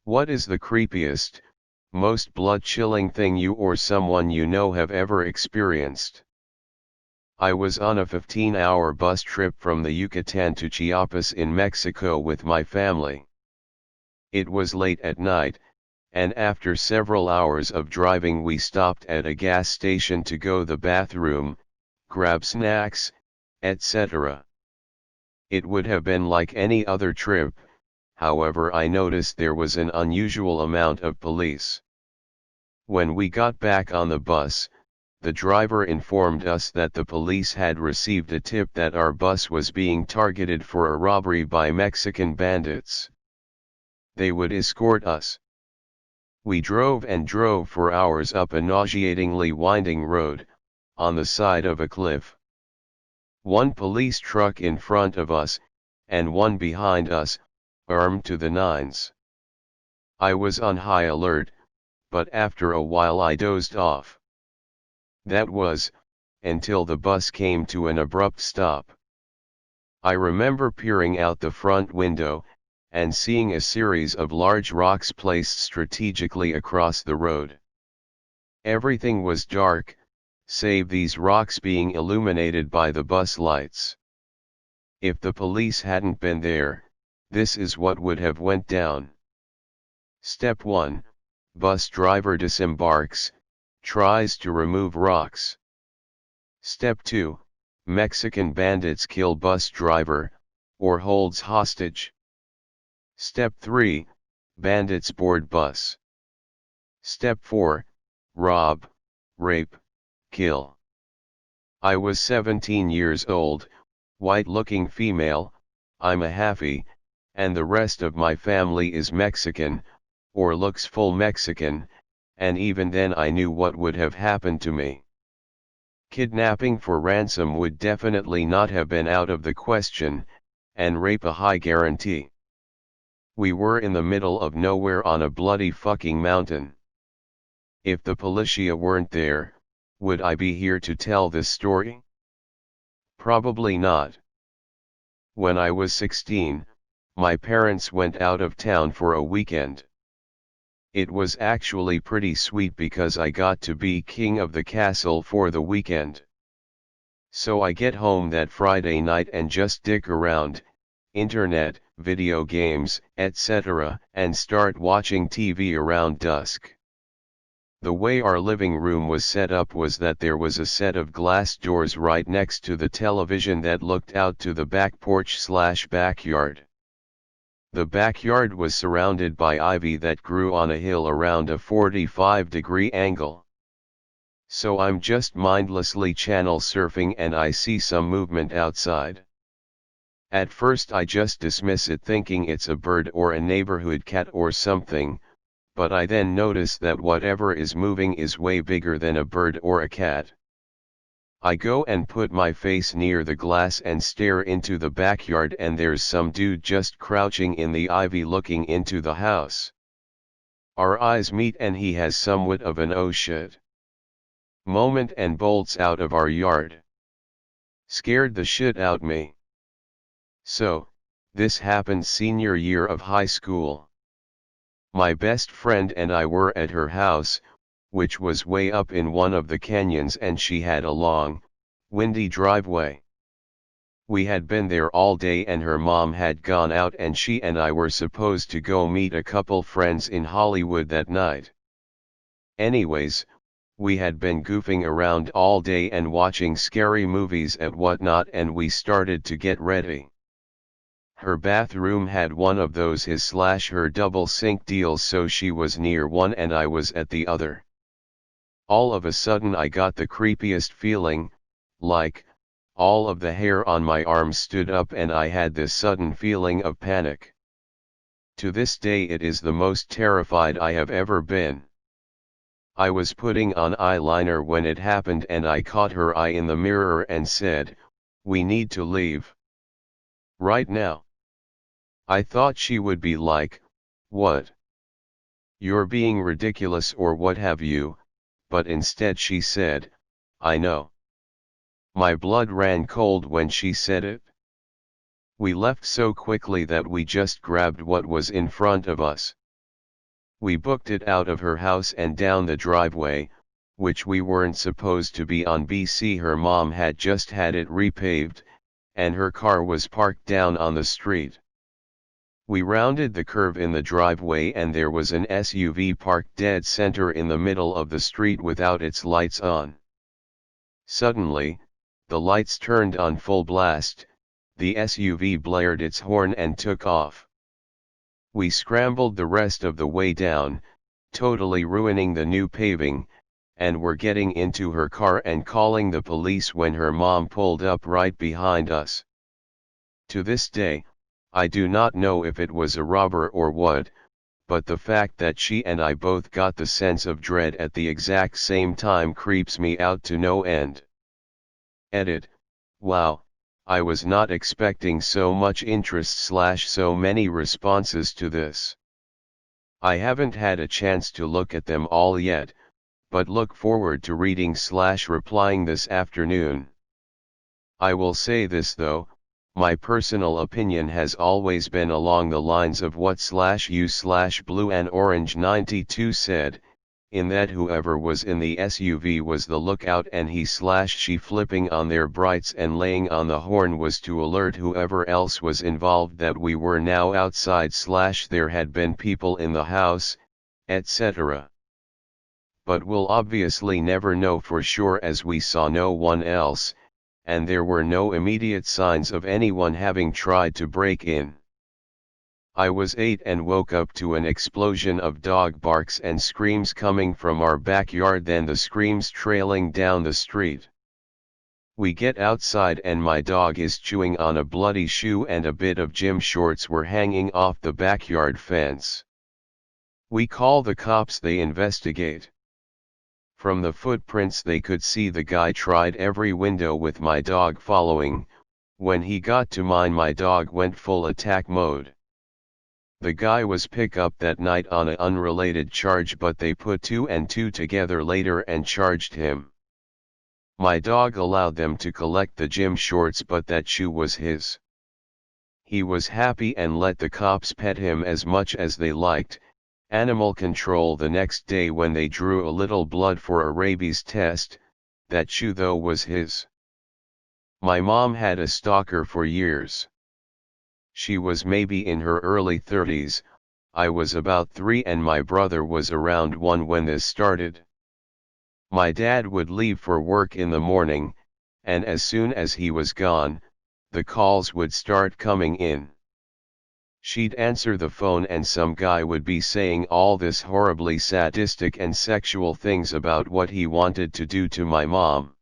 What is the creepiest, most blood-chilling thing you or someone you know have ever experienced? I was on a 15-hour bus trip from the Yucatan to Chiapas in Mexico with my family. It was late at night, and after several hours of driving we stopped at a gas station to go to the bathroom, grab snacks, etc. It would have been like any other trip, however I noticed there was an unusual amount of police. When we got back on the bus, the driver informed us that the police had received a tip that our bus was being targeted for a robbery by Mexican bandits. They would escort us. We drove and drove for hours up a nauseatingly winding road, on the side of a cliff. One police truck in front of us, and one behind us, armed to the nines. I was on high alert, but after a while I dozed off. That was, until the bus came to an abrupt stop. I remember peering out the front window, and seeing a series of large rocks placed strategically across the road. Everything was dark, save these rocks being illuminated by the bus lights. If the police hadn't been there, this is what would have went down. Step 1, bus driver disembarks, tries to remove rocks. Step 2, Mexican bandits kill bus driver, or holds hostage. Step 3, bandits board bus. Step 4, rob, rape, kill. I was 17 years old, white-looking female, I'm a halfie, and the rest of my family is Mexican, or looks full Mexican, and even then I knew what would have happened to me. Kidnapping for ransom would definitely not have been out of the question, and rape a high guarantee. We were in the middle of nowhere on a bloody fucking mountain. If the policia weren't there, would I be here to tell this story? Probably not. When I was 16, my parents went out of town for a weekend. It was actually pretty sweet because I got to be king of the castle for the weekend. So I get home that Friday night and just dick around, internet, video games, etc., and start watching TV around dusk. The way our living room was set up was that there was a set of glass doors right next to the television that looked out to the back porch/backyard. The backyard was surrounded by ivy that grew on a hill around a 45-degree angle. So I'm just mindlessly channel surfing and I see some movement outside. At first I just dismiss it thinking it's a bird or a neighborhood cat or something, but I then notice that whatever is moving is way bigger than a bird or a cat. I go and put my face near the glass and stare into the backyard and there's some dude just crouching in the ivy looking into the house. Our eyes meet and he has somewhat of an oh shit moment and bolts out of our yard. Scared the shit out me. So, this happened senior year of high school. My best friend and I were at her house, which was way up in one of the canyons and she had a long, windy driveway. We had been there all day and her mom had gone out and she and I were supposed to go meet a couple friends in Hollywood that night. Anyways, we had been goofing around all day and watching scary movies and whatnot and we started to get ready. Her bathroom had one of those his/her double sink deals so she was near one and I was at the other. All of a sudden I got the creepiest feeling, like, all of the hair on my arms stood up and I had this sudden feeling of panic. To this day it is the most terrified I have ever been. I was putting on eyeliner when it happened and I caught her eye in the mirror and said, "We need to leave. Right now." I thought she would be like, "What? You're being ridiculous or what have you," but instead she said, "I know." My blood ran cold when she said it. We left so quickly that we just grabbed what was in front of us. We booked it out of her house and down the driveway, which we weren't supposed to be on. BC her mom had just had it repaved, and her car was parked down on the street. We rounded the curve in the driveway and there was an SUV parked dead center in the middle of the street without its lights on. Suddenly, the lights turned on full blast, the SUV blared its horn and took off. We scrambled the rest of the way down, totally ruining the new paving, and were getting into her car and calling the police when her mom pulled up right behind us. To this day, I do not know if it was a robber or what, but the fact that she and I both got the sense of dread at the exact same time creeps me out to no end. Edit. Wow, I was not expecting so much interest / so many responses to this. I haven't had a chance to look at them all yet, but look forward to reading / replying this afternoon. I will say this though, my personal opinion has always been along the lines of what /you /blue and orange 92 said, in that whoever was in the SUV was the lookout and he / she flipping on their brights and laying on the horn was to alert whoever else was involved that we were now outside / there had been people in the house, etc. But we'll obviously never know for sure as we saw no one else, and there were no immediate signs of anyone having tried to break in. I was 8 and woke up to an explosion of dog barks and screams coming from our backyard, then the screams trailing down the street. We get outside and my dog is chewing on a bloody shoe and a bit of gym shorts were hanging off the backyard fence. We call the cops, they investigate. From the footprints they could see the guy tried every window with my dog following. When he got to mine, my dog went full attack mode. The guy was picked up that night on an unrelated charge, but they put 2 and 2 together later and charged him. My dog allowed them to collect the gym shorts, but that shoe was his. He was happy and let the cops pet him as much as they liked. Animal control the next day when they drew a little blood for a rabies test. That shoe though was his. My mom had a stalker for years. She was maybe in her early 30s, I was about 3 and my brother was around 1 when this started. My dad would leave for work in the morning, and as soon as he was gone, the calls would start coming in. She'd answer the phone and some guy would be saying all this horribly sadistic and sexual things about what he wanted to do to my mom.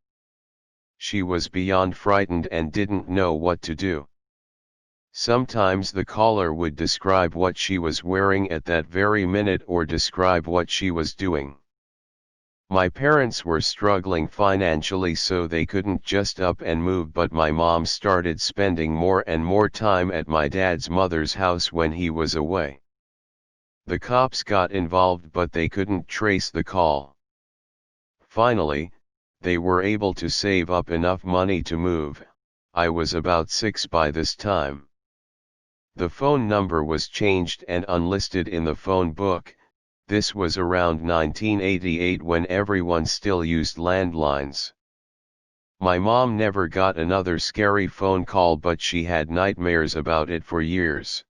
She was beyond frightened and didn't know what to do. Sometimes the caller would describe what she was wearing at that very minute or describe what she was doing. My parents were struggling financially, so they couldn't just up and move, but my mom started spending more and more time at my dad's mother's house when he was away. The cops got involved, but they couldn't trace the call. Finally, they were able to save up enough money to move. I was about 6 by this time. The phone number was changed and unlisted in the phone book. This was around 1988 when everyone still used landlines. My mom never got another scary phone call, but she had nightmares about it for years.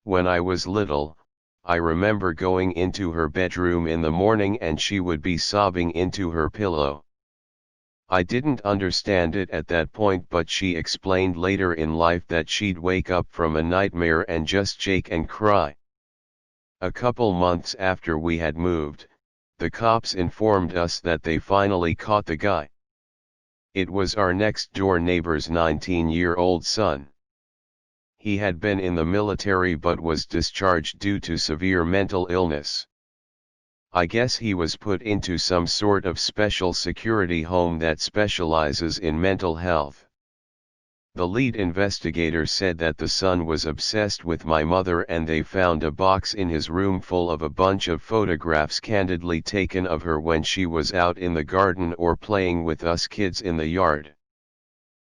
When I was little, I remember going into her bedroom in the morning and she would be sobbing into her pillow. I didn't understand it at that point, but she explained later in life that she'd wake up from a nightmare and just shake and cry. A couple months after we had moved, the cops informed us that they finally caught the guy. It was our next-door neighbor's 19-year-old son. He had been in the military but was discharged due to severe mental illness. I guess he was put into some sort of special security home that specializes in mental health. The lead investigator said that the son was obsessed with my mother and they found a box in his room full of a bunch of photographs candidly taken of her when she was out in the garden or playing with us kids in the yard.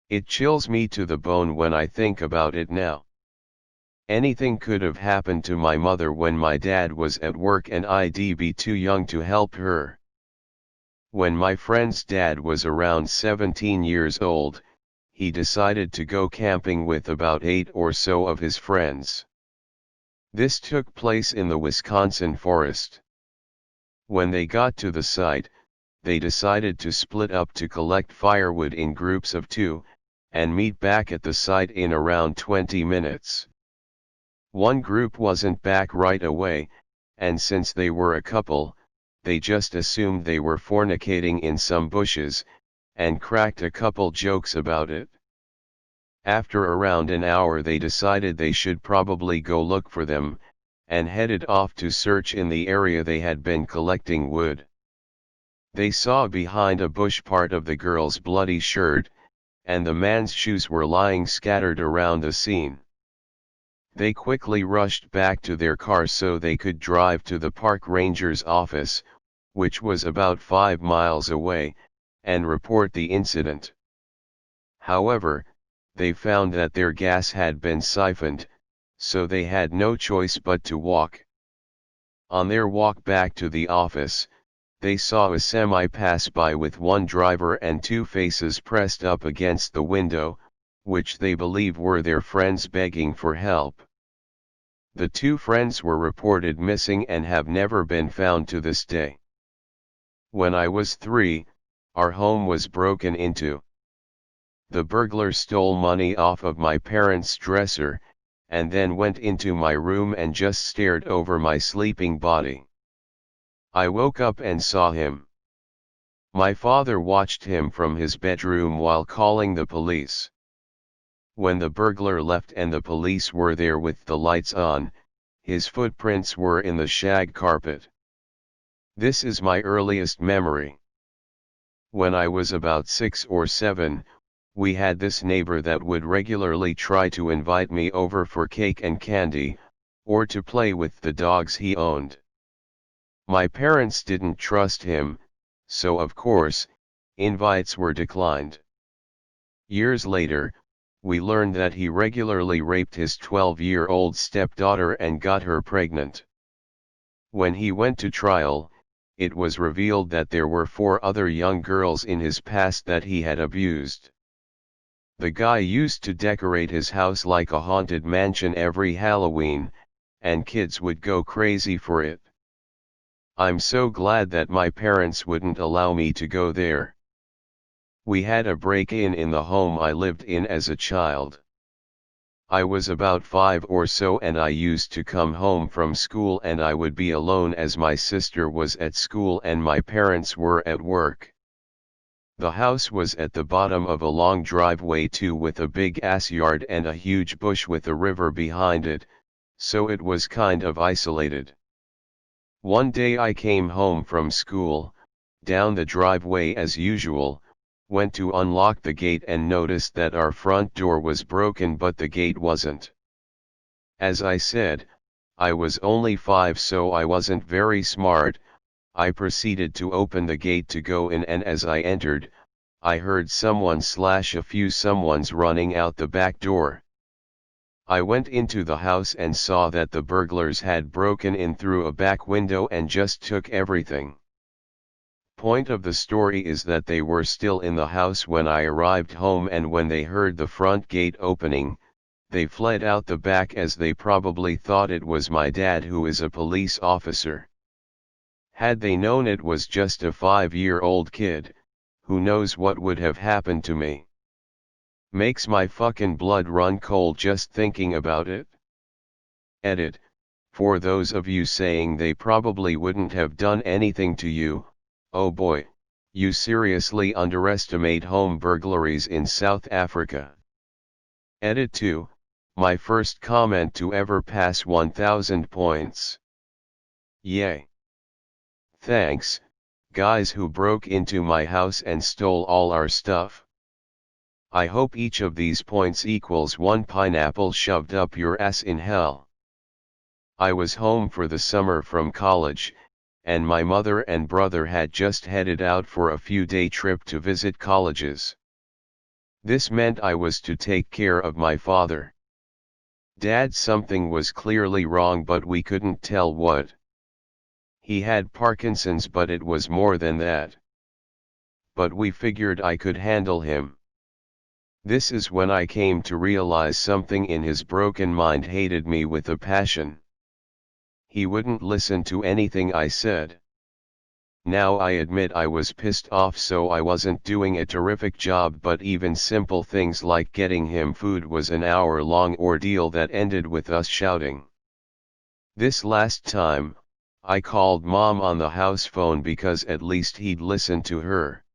It chills me to the bone when I think about it now. Anything could have happened to my mother when my dad was at work and I'd be too young to help her. When my friend's dad was around 17 years old, he decided to go camping with about 8 or so of his friends. This took place in the Wisconsin forest. When they got to the site, they decided to split up to collect firewood in groups of 2, and meet back at the site in around 20 minutes. One group wasn't back right away, and since they were a couple, they just assumed they were fornicating in some bushes, and cracked a couple jokes about it. After around an hour they decided they should probably go look for them, and headed off to search in the area they had been collecting wood. They saw behind a bush part of the girl's bloody shirt, and the man's shoes were lying scattered around the scene. They quickly rushed back to their car so they could drive to the park ranger's office, which was about 5 miles away, and report the incident. However, they found that their gas had been siphoned, so they had no choice but to walk. On their walk back to the office, they saw a semi pass by with one driver and 2 faces pressed up against the window, which they believe were their friends begging for help. The 2 friends were reported missing and have never been found to this day. When I was 3, our home was broken into. The burglar stole money off of my parents' dresser, and then went into my room and just stared over my sleeping body. I woke up and saw him. My father watched him from his bedroom while calling the police. When the burglar left and the police were there with the lights on, his footprints were in the shag carpet. This is my earliest memory. When I was about 6 or 7, we had this neighbor that would regularly try to invite me over for cake and candy, or to play with the dogs he owned. My parents didn't trust him, so of course, invites were declined. Years later, we learned that he regularly raped his 12-year-old stepdaughter and got her pregnant. When he went to trial, it was revealed that there were 4 other young girls in his past that he had abused. The guy used to decorate his house like a haunted mansion every Halloween, and kids would go crazy for it. I'm so glad that my parents wouldn't allow me to go there. We had a break-in in the home I lived in as a child. I was about 5 or so and I used to come home from school and I would be alone as my sister was at school and my parents were at work. The house was at the bottom of a long driveway too, with a big-ass yard and a huge bush with a river behind it, so it was kind of isolated. One day I came home from school, down the driveway as usual, went to unlock the gate and noticed that our front door was broken but the gate wasn't. As I said, I was only 5 so I wasn't very smart. I proceeded to open the gate to go in and as I entered, I heard someone's running out the back door. I went into the house and saw that the burglars had broken in through a back window and just took everything. Point of the story is that they were still in the house when I arrived home, and when they heard the front gate opening, they fled out the back as they probably thought it was my dad, who is a police officer. Had they known it was just a 5-year-old kid, who knows what would have happened to me. Makes my fucking blood run cold just thinking about it. Edit. For those of you saying they probably wouldn't have done anything to you, oh boy, you seriously underestimate home burglaries in South Africa. Edit 2. My first comment to ever pass 1,000 points. Yay. Thanks, guys who broke into my house and stole all our stuff. I hope each of these points equals 1 pineapple shoved up your ass in hell. I was home for the summer from college, and my mother and brother had just headed out for a few-day trip to visit colleges. This meant I was to take care of my father. Dad, something was clearly wrong, but we couldn't tell what. He had Parkinson's, but it was more than that. But we figured I could handle him. This is when I came to realize something in his broken mind hated me with a passion. He wouldn't listen to anything I said. Now I admit I was pissed off, so I wasn't doing a terrific job, but even simple things like getting him food was an hour-long ordeal that ended with us shouting. This last time, I called Mom on the house phone because at least he'd listen to her.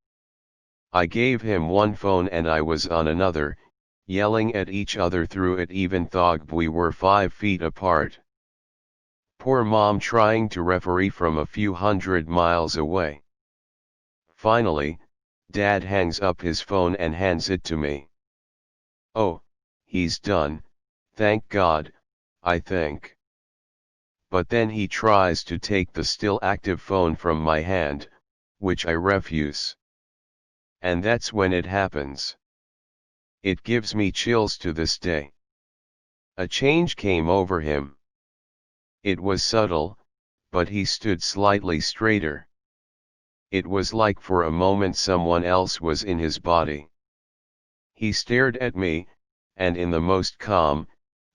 I gave him one phone and I was on another, yelling at each other through it even though we were 5 feet apart. Poor Mom trying to referee from a few hundred miles away. Finally, Dad hangs up his phone and hands it to me. Oh, he's done, thank God, I think. But then he tries to take the still active phone from my hand, which I refuse. And that's when it happens. It gives me chills to this day. A change came over him. It was subtle, but he stood slightly straighter. It was like for a moment someone else was in his body. He stared at me, and in the most calm,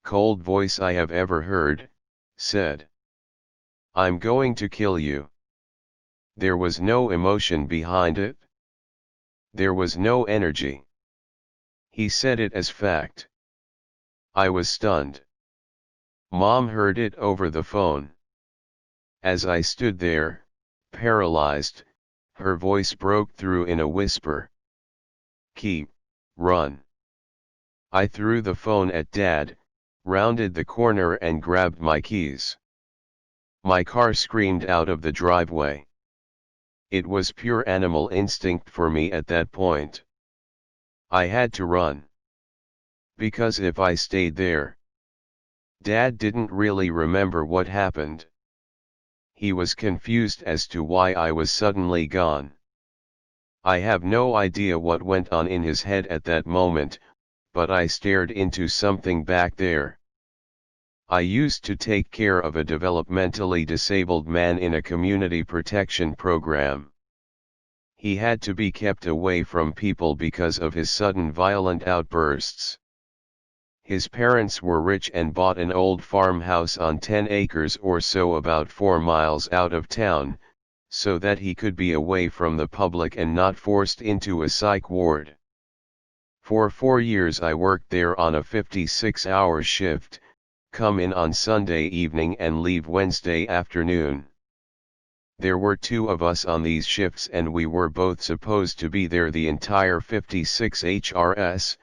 cold voice I have ever heard, said, "I'm going to kill you." There was no emotion behind it. There was no energy. He said it as fact. I was stunned. Mom heard it over the phone. As I stood there, paralyzed, her voice broke through in a whisper. Run. I threw the phone at Dad, rounded the corner and grabbed my keys. My car screamed out of the driveway. It was pure animal instinct for me at that point. I had to run. Because if I stayed there, Dad didn't really remember what happened. He was confused as to why I was suddenly gone. I have no idea what went on in his head at that moment, but I stared into something back there. I used to take care of a developmentally disabled man in a community protection program. He had to be kept away from people because of his sudden violent outbursts. His parents were rich and bought an old farmhouse on 10 acres or so about 4 miles out of town, so that he could be away from the public and not forced into a psych ward. For 4 years I worked there on a 56-hour shift, come in on Sunday evening and leave Wednesday afternoon. There were 2 of us on these shifts and we were both supposed to be there the entire 56 HRS,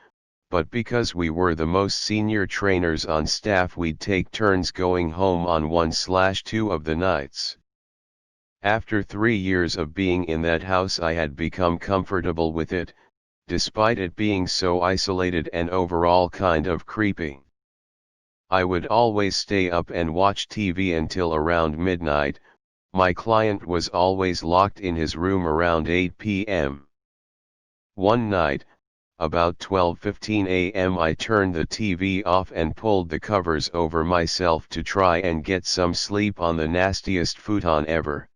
but because we were the most senior trainers on staff, we'd take turns going home on 1/2 of the nights. After 3 years of being in that house I had become comfortable with it, despite it being so isolated and overall kind of creepy. I would always stay up and watch TV until around midnight. My client was always locked in his room around 8 p.m. One night, about 12:15 a.m. I turned the TV off and pulled the covers over myself to try and get some sleep on the nastiest futon ever.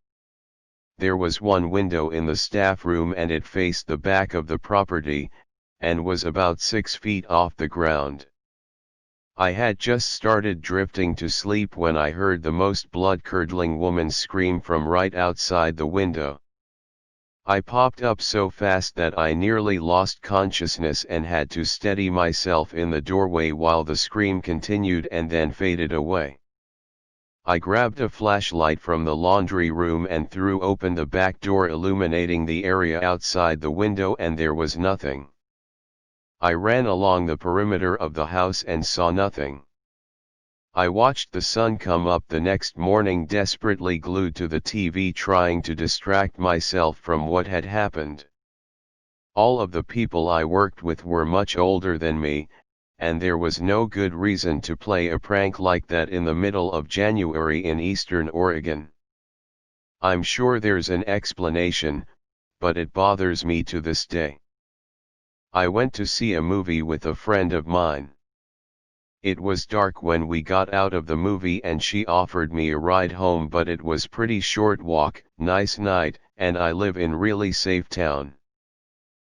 There was one window in the staff room and it faced the back of the property, and was about 6 feet off the ground. I had just started drifting to sleep when I heard the most blood-curdling woman's scream from right outside the window. I popped up so fast that I nearly lost consciousness and had to steady myself in the doorway while the scream continued and then faded away. I grabbed a flashlight from the laundry room and threw open the back door, illuminating the area outside the window, and there was nothing. I ran along the perimeter of the house and saw nothing. I watched the sun come up the next morning, desperately glued to the TV, trying to distract myself from what had happened. All of the people I worked with were much older than me, and there was no good reason to play a prank like that in the middle of January in eastern Oregon. I'm sure there's an explanation, but it bothers me to this day. I went to see a movie with a friend of mine. It was dark when we got out of the movie and she offered me a ride home, but it was pretty short walk, nice night, and I live in really safe town.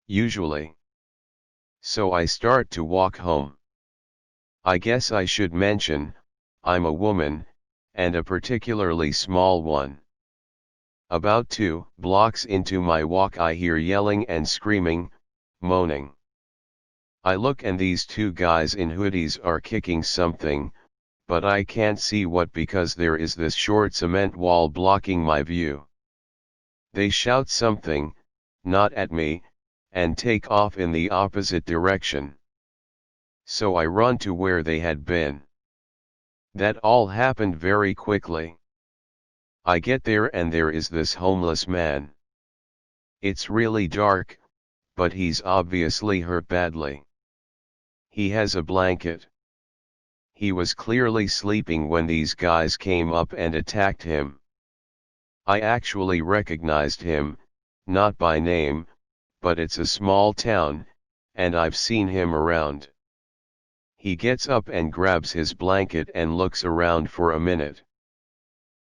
Usually. So I start to walk home. I guess I should mention, I'm a woman, and a particularly small one. About 2 blocks into my walk I hear yelling and screaming, moaning. I look and these 2 guys in hoodies are kicking something, but I can't see what because there is this short cement wall blocking my view. They shout something, not at me, and take off in the opposite direction. So I run to where they had been. That all happened very quickly. I get there and there is this homeless man. It's really dark, but he's obviously hurt badly. He has a blanket. He was clearly sleeping when these guys came up and attacked him. I actually recognized him, not by name, but it's a small town, and I've seen him around. He gets up and grabs his blanket and looks around for a minute.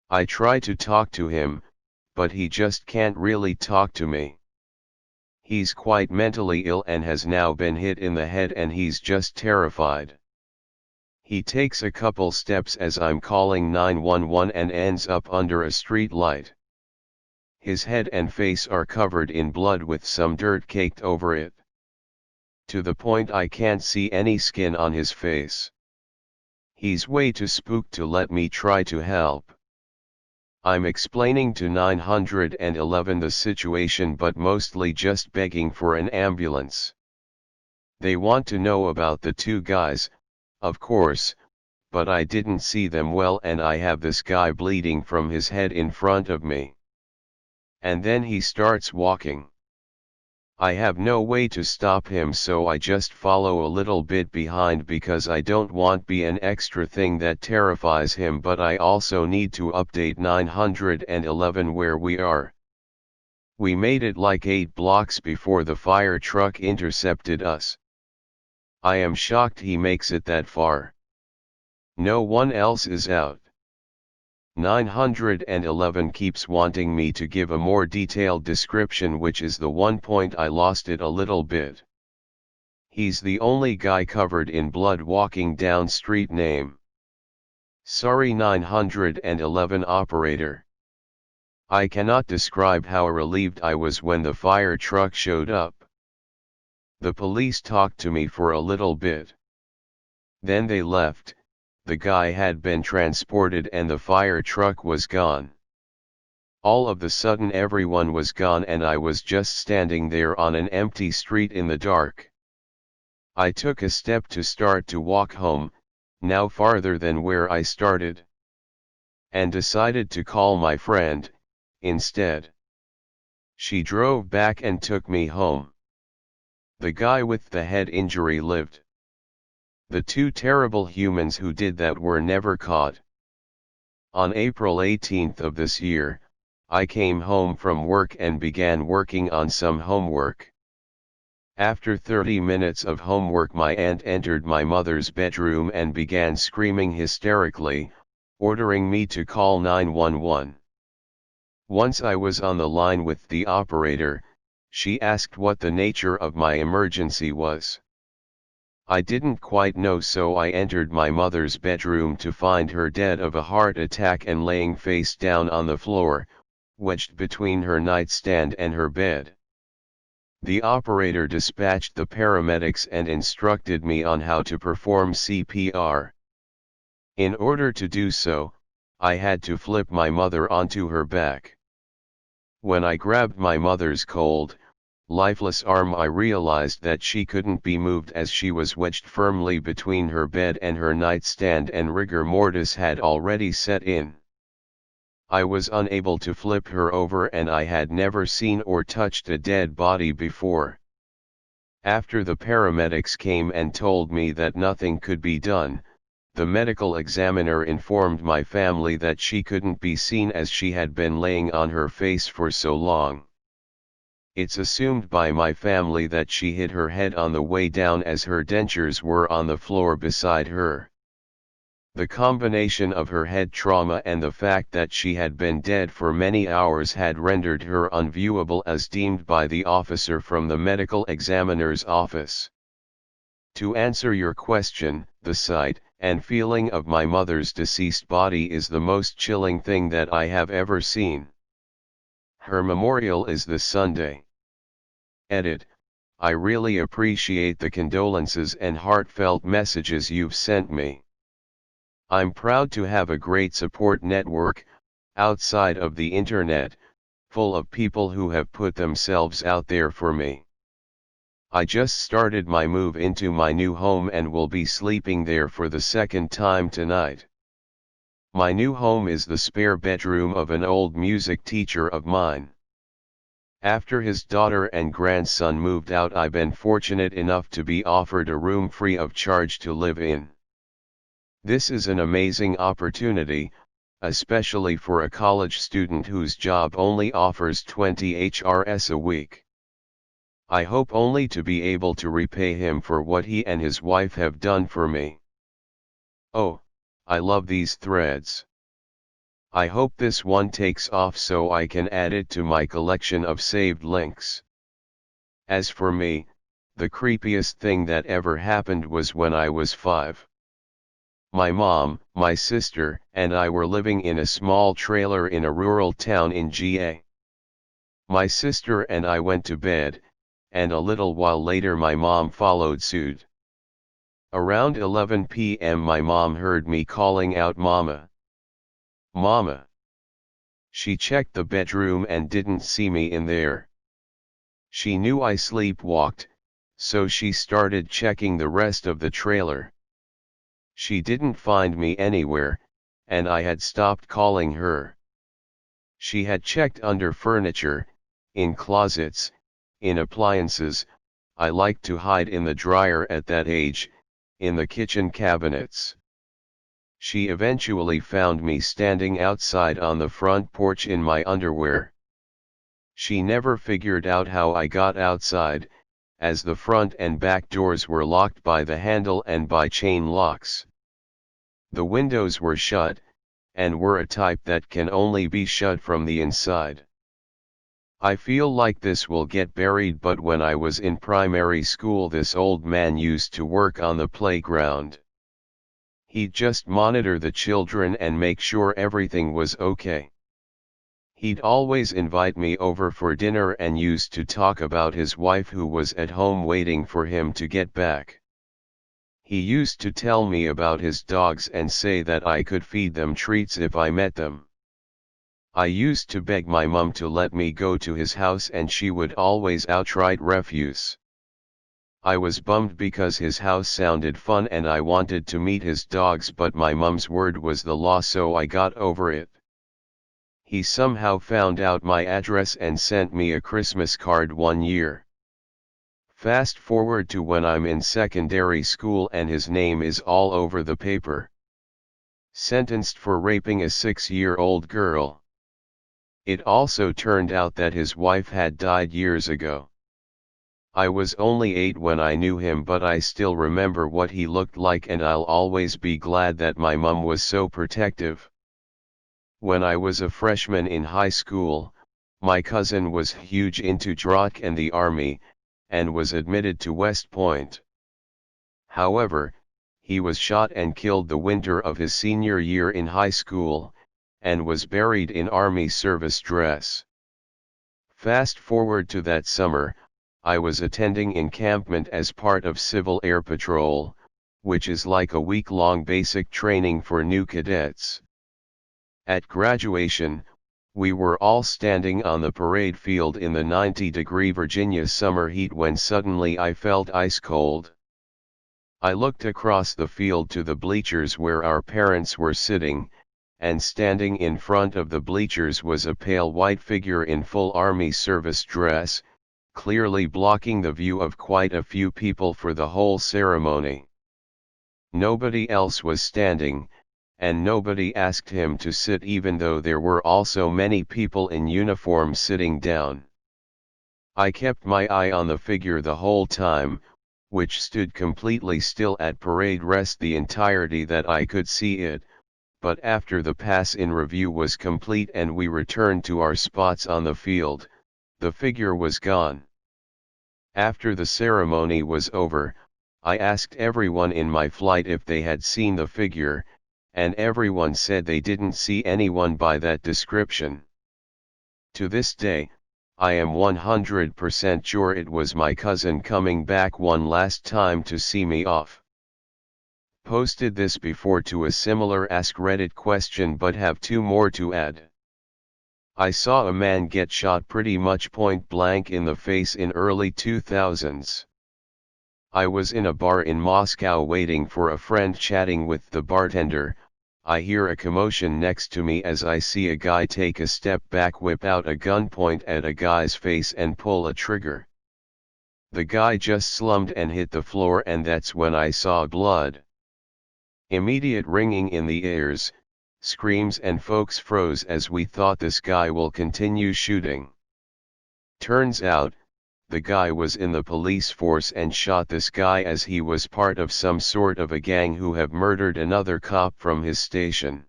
I try to talk to him, but he just can't really talk to me. He's quite mentally ill and has now been hit in the head and he's just terrified. He takes a couple steps as I'm calling 911 and ends up under a street light. His head and face are covered in blood with some dirt caked over it. To the point I can't see any skin on his face. He's way too spooked to let me try to help. I'm explaining to 911 the situation but mostly just begging for an ambulance. They want to know about the 2 guys, of course, but I didn't see them well and I have this guy bleeding from his head in front of me. And then he starts walking. I have no way to stop him, so I just follow a little bit behind because I don't want to be an extra thing that terrifies him, but I also need to update 911 where we are. We made it like 8 blocks before the fire truck intercepted us. I am shocked he makes it that far. No one else is out. 911 keeps wanting me to give a more detailed description, which is the one point I lost it a little bit. He's the only guy covered in blood walking down street. Name. Sorry 911 operator. I cannot describe how relieved I was when the fire truck showed up. The police talked to me for a little bit. Then they left. The guy had been transported and the fire truck was gone. All of the sudden everyone was gone and I was just standing there on an empty street in the dark. I took a step to start to walk home, now farther than where I started. And decided to call my friend, instead. She drove back and took me home. The guy with the head injury lived. The 2 terrible humans who did that were never caught. On April 18th of this year, I came home from work and began working on some homework. After 30 minutes of homework, my aunt entered my mother's bedroom and began screaming hysterically, ordering me to call 911. Once I was on the line with the operator, she asked what the nature of my emergency was. I didn't quite know, so I entered my mother's bedroom to find her dead of a heart attack and laying face down on the floor, wedged between her nightstand and her bed. The operator dispatched the paramedics and instructed me on how to perform CPR. In order to do so, I had to flip my mother onto her back. When I grabbed my mother's cold, lifeless arm, I realized that she couldn't be moved as she was wedged firmly between her bed and her nightstand and rigor mortis had already set in. I was unable to flip her over and I had never seen or touched a dead body before. After the paramedics came and told me that nothing could be done, the medical examiner informed my family that she couldn't be seen as she had been laying on her face for so long. It's assumed by my family that she hit her head on the way down as her dentures were on the floor beside her. The combination of her head trauma and the fact that she had been dead for many hours had rendered her unviewable as deemed by the officer from the medical examiner's office. To answer your question, the sight and feeling of my mother's deceased body is the most chilling thing that I have ever seen. Her memorial is this Sunday. Edit. I really appreciate the condolences and heartfelt messages you've sent me. I'm proud to have a great support network, outside of the internet, full of people who have put themselves out there for me. I just started my move into my new home and will be sleeping there for the second time tonight. My new home is the spare bedroom of an old music teacher of mine. After his daughter and grandson moved out, I've been fortunate enough to be offered a room free of charge to live in. This is an amazing opportunity, especially for a college student whose job only offers 20 HRS a week. I hope only to be able to repay him for what he and his wife have done for me. Oh, I love these threads. I hope this one takes off so I can add it to my collection of saved links. As for me, the creepiest thing that ever happened was when I was 5. My mom, my sister, and I were living in a small trailer in a rural town in GA. My sister and I went to bed, and a little while later my mom followed suit. Around 11 p.m. my mom heard me calling out "Mama! Mama!" She checked the bedroom and didn't see me in there. She knew I sleepwalked, so she started checking the rest of the trailer. She didn't find me anywhere, and I had stopped calling her. She had checked under furniture, in closets, in appliances. I liked to hide in the dryer at that age, in the kitchen cabinets. She eventually found me standing outside on the front porch in my underwear. She never figured out how I got outside, as the front and back doors were locked by the handle and by chain locks. The windows were shut, and were a type that can only be shut from the inside. I feel like this will get buried, but when I was in primary school this old man used to work on the playground. He'd just monitor the children and make sure everything was okay. He'd always invite me over for dinner and used to talk about his wife who was at home waiting for him to get back. He used to tell me about his dogs and say that I could feed them treats if I met them. I used to beg my mum to let me go to his house and she would always outright refuse. I was bummed because his house sounded fun and I wanted to meet his dogs, but my mum's word was the law, so I got over it. He somehow found out my address and sent me a Christmas card one year. Fast forward to when I'm in secondary school and his name is all over the paper. Sentenced for raping a 6-year-old girl. It also turned out that his wife had died years ago. I was only 8 when I knew him, but I still remember what he looked like, and I'll always be glad that my mum was so protective. When I was a freshman in high school, my cousin was huge into drama and the army, and was admitted to West Point. However, he was shot and killed the winter of his senior year in high school, and was buried in army service dress. Fast forward to that summer, I was attending encampment as part of Civil Air Patrol, which is like a week-long basic training for new cadets. At graduation, we were all standing on the parade field in the 90-degree Virginia summer heat when suddenly I felt ice cold. I looked across the field to the bleachers where our parents were sitting, and standing in front of the bleachers was a pale white figure in full army service dress, clearly blocking the view of quite a few people for the whole ceremony. Nobody else was standing, and nobody asked him to sit, even though there were also many people in uniform sitting down. I kept my eye on the figure the whole time, which stood completely still at parade rest the entirety that I could see it, but after the pass-in review was complete and we returned to our spots on the field, the figure was gone. After the ceremony was over, I asked everyone in my flight if they had seen the figure, and everyone said they didn't see anyone by that description. To this day, I am 100% sure it was my cousin coming back one last time to see me off. Posted this before to a similar Ask Reddit question but have two more to add. I saw a man get shot pretty much point blank in the face in early 2000s. I was in a bar in Moscow waiting for a friend chatting with the bartender. I hear a commotion next to me as I see a guy take a step back, whip out a gun, point at a guy's face and pull a trigger. The guy just slumped and hit the floor, and that's when I saw blood. Immediate ringing in the ears, screams, and folks froze as we thought this guy will continue shooting. Turns out, the guy was in the police force and shot this guy as he was part of some sort of a gang who have murdered another cop from his station.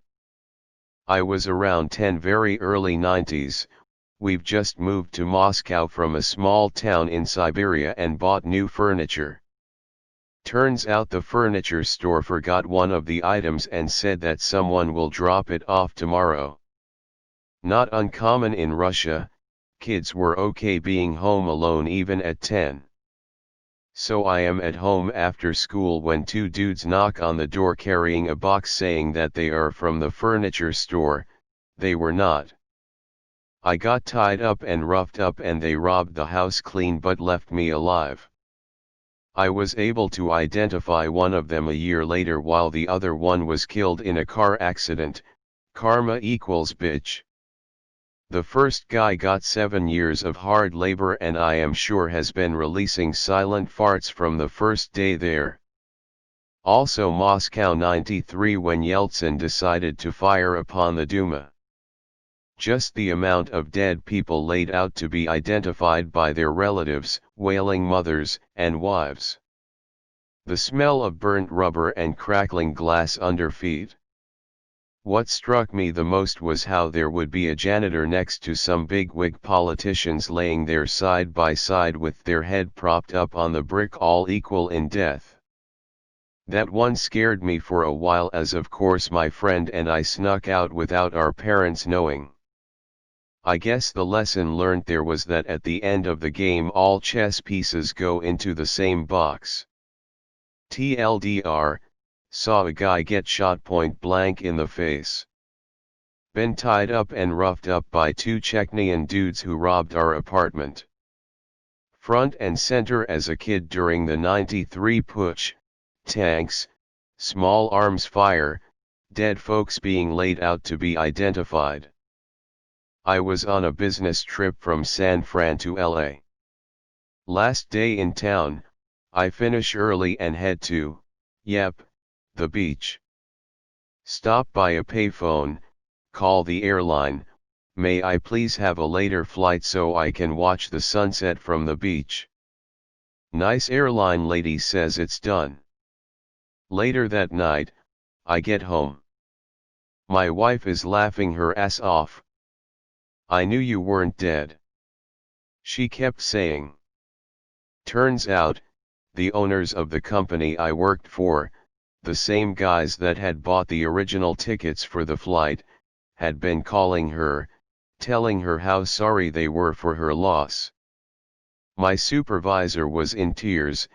I was around 10, very early 90s, we've just moved to Moscow from a small town in Siberia and bought new furniture. Turns out the furniture store forgot one of the items and said that someone will drop it off tomorrow. Not uncommon in Russia, kids were okay being home alone even at 10. So I am at home after school when two dudes knock on the door carrying a box saying that they are from the furniture store. They were not. I got tied up and roughed up and they robbed the house clean but left me alive. I was able to identify one of them a year later while the other one was killed in a car accident. Karma equals bitch. The first guy got 7 years of hard labor and I am sure has been releasing silent farts from the first day there. Also Moscow 93 when Yeltsin decided to fire upon the Duma. Just the amount of dead people laid out to be identified by their relatives, wailing mothers, and wives. The smell of burnt rubber and crackling glass under feet. What struck me the most was how there would be a janitor next to some bigwig politicians laying there side by side with their head propped up on the brick, all equal in death. That one scared me for a while as of course my friend and I snuck out without our parents knowing. I guess the lesson learned there was that at the end of the game all chess pieces go into the same box. TLDR, saw a guy get shot point blank in the face. Been tied up and roughed up by two Chechenian dudes who robbed our apartment. Front and center as a kid during the 93 putsch, tanks, small arms fire, dead folks being laid out to be identified. I was on a business trip from San Fran to LA. Last day in town, I finish early and head to, the beach. Stop by a payphone, call the airline, may I please have a later flight so I can watch the sunset from the beach. Nice airline lady says it's done. Later that night, I get home. My wife is laughing her ass off. I knew you weren't dead. She kept saying. Turns out, the owners of the company I worked for, the same guys that had bought the original tickets for the flight, had been calling her, telling her how sorry they were for her loss. My supervisor was in tears,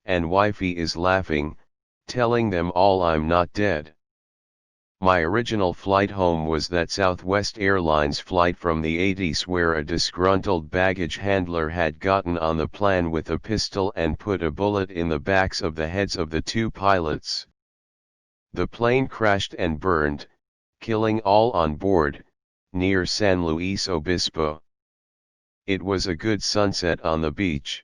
and wifey is laughing, telling them all I'm not dead. My original flight home was that Southwest Airlines flight from the 80s where a disgruntled baggage handler had gotten on the plane with a pistol and put a bullet in the backs of the heads of the two pilots. The plane crashed and burned, killing all on board, near San Luis Obispo. It was a good sunset on the beach.